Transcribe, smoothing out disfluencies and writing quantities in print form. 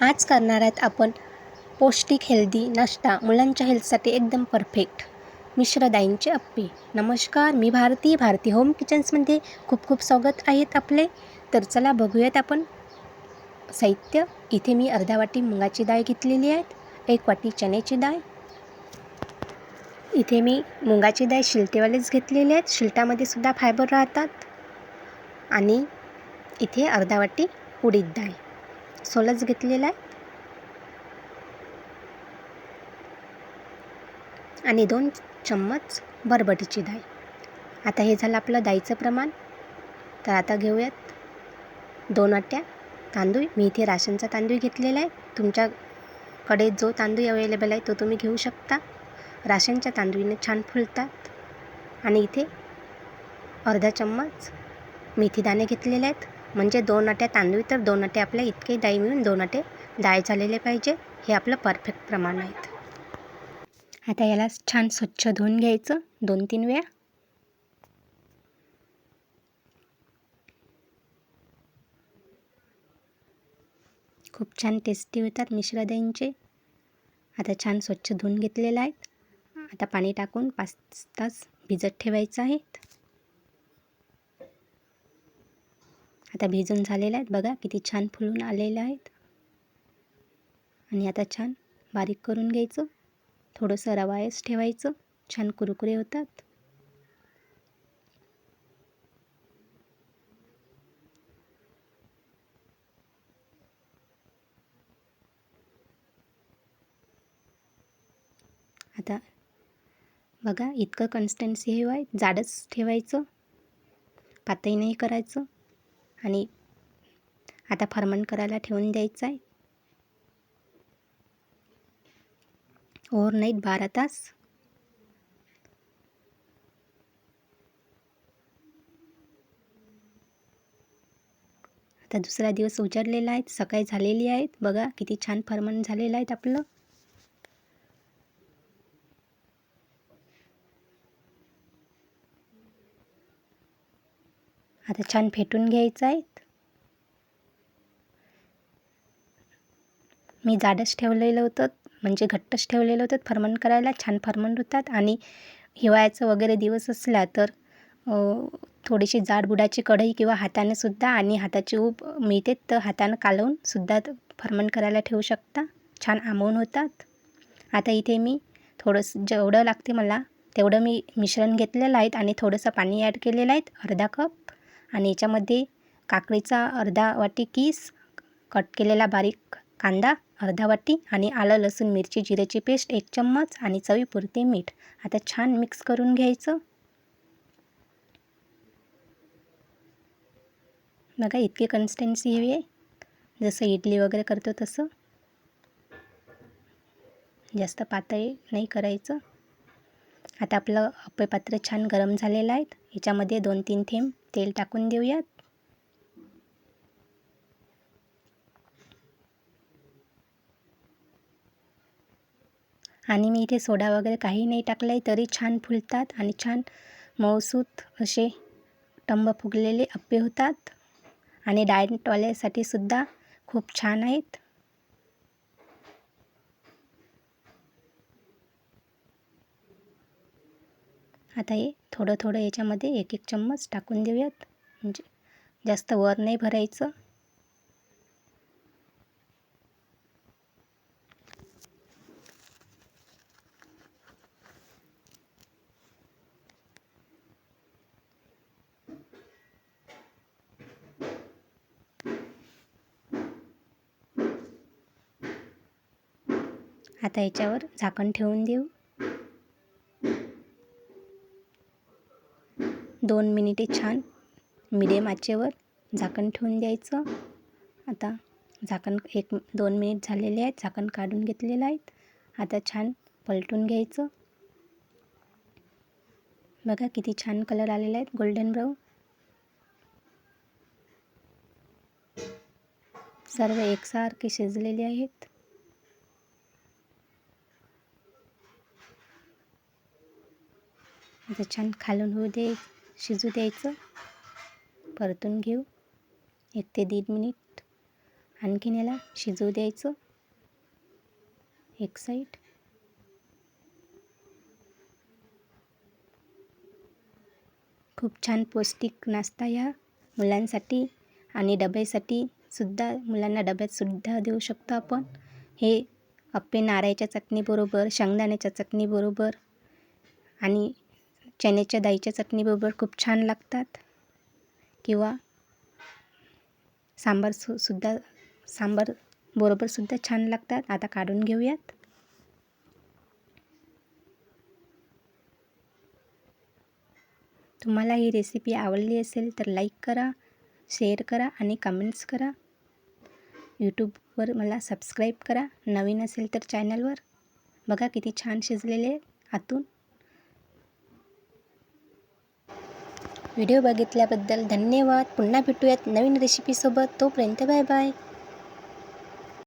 आज करणार आहेत आपण पौष्टिक हेल्दी नाश्ता, मुलांच्या हेल्थसाठी एकदम परफेक्ट मिश्र डाळींचे अप्पे. नमस्कार, मी भारती होम किचन्समध्ये खूप खूप स्वागत आहेत आपले. तर चला बघूयात आपण साहित्य. इथे मी अर्धा वाटी मुगाची डाळ घेतलेली आहे, 1 वाटी चण्याची डाळ. इथे मी मुगाची डाळ शिलटेवालेच घेतलेले आहेत, शिलटामध्ये सुद्धा फायबर राहतात. आणि इथे अर्धा वाटी उडीद डाळ सोलच घेतलेला आहे. आणि 2 चम्मच बरबटीची डाळ. आता हे झालं आपलं डाळीचं प्रमाण. तर आता घेऊयात 2 वाट्या तांदूळ. मी इथे राशनचा तांदूळ घेतलेला आहे. तुमच्याकडे जो तांदूळ अवेलेबल आहे तो तुम्ही घेऊ शकता. राशनच्या तांदूळाने छान फुलतात. आणि इथे अर्धा चम्मच मेथीदाणे घेतलेले आहेत. म्हणजे 2 वाट्या तांदूळ तर 2 वाट्या आपल्या इतके डाळ मिळून 2 वाटे डाळ झालेले पाहिजे. हे आपलं परफेक्ट प्रमाण आहे. आता याला छान स्वच्छ धुवून घ्यायचं 2-3 वेळा. खूप छान टेस्टी होतात मिश्र डाळींचे. आता छान स्वच्छ धुवून घेतलेलं आहे. आता पाणी टाकून 5 तास भिजत ठेवायचं आहे. आता भिजून झालेले आहेत, बघा किती छान फुलून आलेले आहेत. आणि आता छान बारीक करून घ्यायचं. थोडंसं रवायच ठेवायचं, छान कुरकुरे होतात. आता बघा इतकं कन्सिस्टन्सी हे आहे, जाडच ठेवायचं, पातळी नाही करायचं. आणि आता फर्मंट करायला ठेवून द्यायचं आहे ओव्हरनाईट 12 तास. आता दुसरा दिवस उजाडलेला आहे, सकाळी झालेली आहेत. बघा किती छान फर्मंट झालेलं आहे आपलं. आता छान फेटून घ्यायचं आहे. मी जाडच ठेवलेलं होतं, म्हणजे घट्टच ठेवलेलं होतं फर्मंट करायला. छान फर्मंट होतात. आणि हिवाळ्याचं वगैरे दिवस असला तर थोडीशी जाड बुडाची कढई किंवा हाताने सुद्धा, आणि हाताची ऊब मिळते तर हातानं कालवून सुद्धा फर्मंट करायला ठेवू शकता. छान आंबवून होतात. आता इथे मी थोडंसं जेवढं लागते मला तेवढं मी मिश्रण घेतलेलं आहे आणि थोडंसं पाणी ॲड केलेलं आहे, अर्धा कप. आणि याच्यामध्ये काकडीचा अर्धा वाटी किस, कट केलेला बारीक कांदा अर्धा वाटी, आणि आलं लसूण मिरची जिऱ्याची पेस्ट 1 चम्मच, आणि चवीपुरते मीठ. आता छान मिक्स करून घ्यायचं. बघा इतकी कन्सिस्टन्सी हवी आहे, जसं इडली वगैरे करतो तसं. जास्त पातळ नाही करायचं. आता आपलं अप्पे पात्र छान गरम झालेलं आहे. याच्यामध्ये 2-3 थेंब तेल टाकून देऊयात. आणि मी इथे सोडा वगैरे काही नाही टाकलं आहे, तरी छान फुलतात आणि छान मऊसूत असे टम्म फुगलेले अप्पे होतात. आणि डाएटवाल्यासाठी सुद्धा खूप छान आहेत. आता हे थोडं थोडं याच्यामध्ये 1-1 चम्मच टाकून देऊयात, म्हणजे जास्त वर नाही भरायचं. आता याच्यावर झाकण ठेवून देऊ. 2 मिनिटे छान मिडियम आचेवर झाकण ठेवून द्यायचं. आता झाकण 1-2 मिनिट झालेले आहेत, झाकण काढून घेतलेलं आहे. आता छान पलटून घ्यायचं. बघा किती छान कलर आलेला आहे, गोल्डन ब्राऊन. सर्व एकसारखे शिजलेले आहेत. आता छान खालून शिजू द्यायचं. परतून घेऊ 1 ते 1.5 मिनिट. आणखीन याला शिजवू द्यायचं एक साईड. खूप छान पौष्टिक नाश्ता ह्या मुलांसाठी आणि डब्यासाठी सुद्धा, मुलांना डब्यात सुद्धा देऊ शकतो आपण. हे अप्पे नारळाच्या चटणीबरोबर, शेंगदाण्याच्या चटणीबरोबर आणि चण्याच्या डाळीच्या चटणीबरोबर खूप छान लागतात. किंवा सांबार बरोबर सुद्धा छान लागतात. आता काढून घेऊयात. तुम्हाला ही रेसिपी आवडली असेल तर लाईक करा, शेअर करा आणि कमेंट्स करा. यूट्यूबवर मला सबस्क्राईब करा नवीन असेल तर चॅनलवर. बघा किती छान शिजलेले आतून. व्हिडिओ बघितल्याबद्दल धन्यवाद. पुन्हा भेटूयात नवीन रेसिपीसोबत. तोपर्यंत बाय बाय.